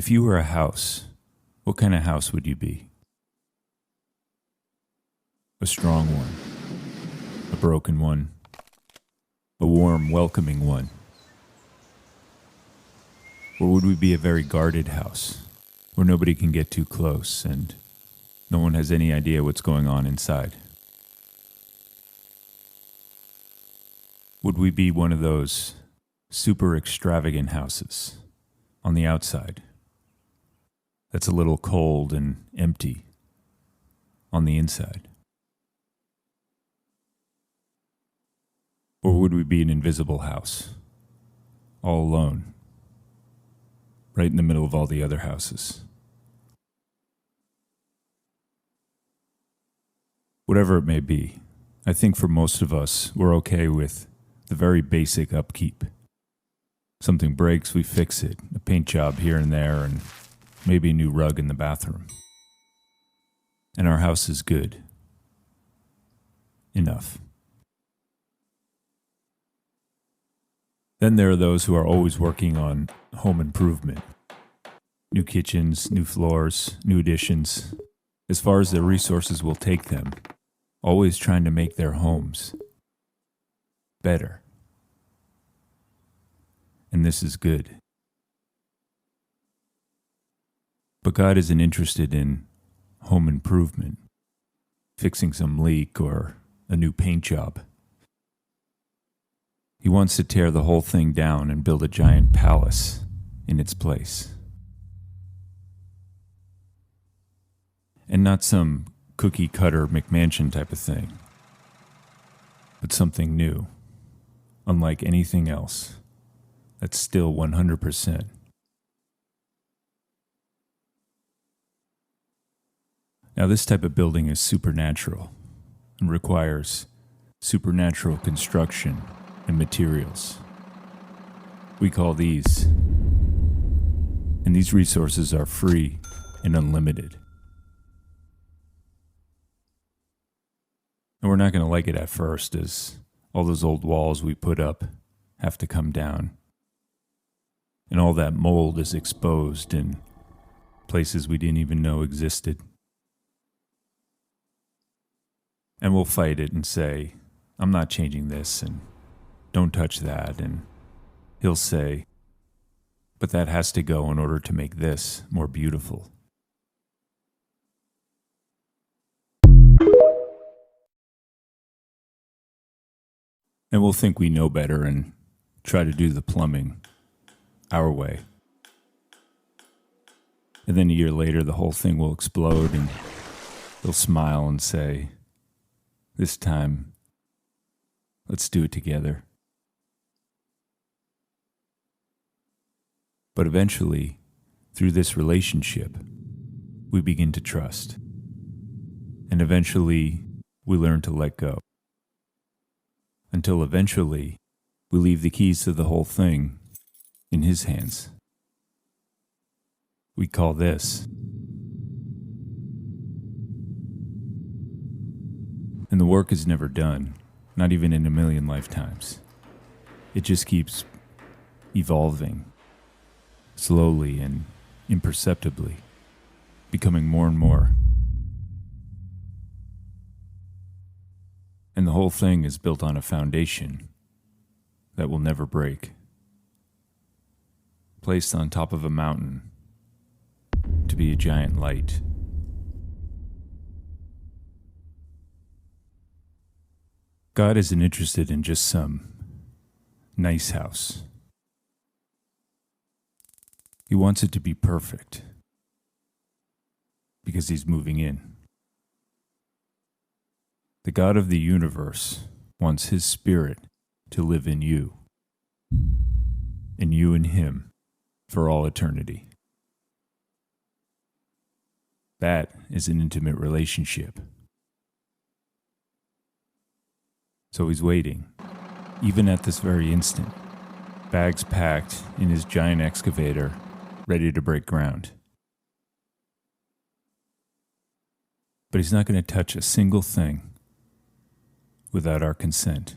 If you were a house, what kind of house would you be? A strong one, a broken one, a warm, welcoming one? Or would we be a very guarded house, where nobody can get too close and no one has any idea what's going on inside? Would we be one of those super extravagant houses on the outside that's a little cold and empty on the inside? Or would we be an invisible house, all alone, right in the middle of all the other houses? Whatever it may be, I think for most of us, we're okay with the very basic upkeep. Something breaks, we fix it, a paint job here and there, and maybe a new rug in the bathroom. And our house is good. Enough. Then there are those who are always working on home improvement. New kitchens, new floors, new additions, as far as their resources will take them, always trying to make their homes better. And this is good. But God isn't interested in home improvement, fixing some leak or a new paint job. He wants to tear the whole thing down and build a giant palace in its place. And not some cookie-cutter McMansion type of thing, but something new, unlike anything else, that's still 100%. Now, this type of building is supernatural and requires supernatural construction and materials. We call these, and these resources are free and unlimited. And we're not going to like it at first, as all those old walls we put up have to come down. And all that mold is exposed in places we didn't even know existed. And we'll fight it and say, I'm not changing this, and don't touch that. And he'll say, but that has to go in order to make this more beautiful. And we'll think we know better and try to do the plumbing our way. And then a year later, the whole thing will explode and they'll smile and say, this time, let's do it together. But eventually, through this relationship, we begin to trust. And eventually, we learn to let go. Until eventually, we leave the keys to the whole thing in his hands. We call this. And the work is never done, not even in a million lifetimes. It just keeps evolving, slowly and imperceptibly, becoming more and more. And the whole thing is built on a foundation that will never break, placed on top of a mountain to be a giant light. God isn't interested in just some nice house. He wants it to be perfect because he's moving in. The God of the universe wants his spirit to live in you, and you in him for all eternity. That is an intimate relationship. So he's waiting, even at this very instant, bags packed in his giant excavator, ready to break ground. But he's not going to touch a single thing without our consent.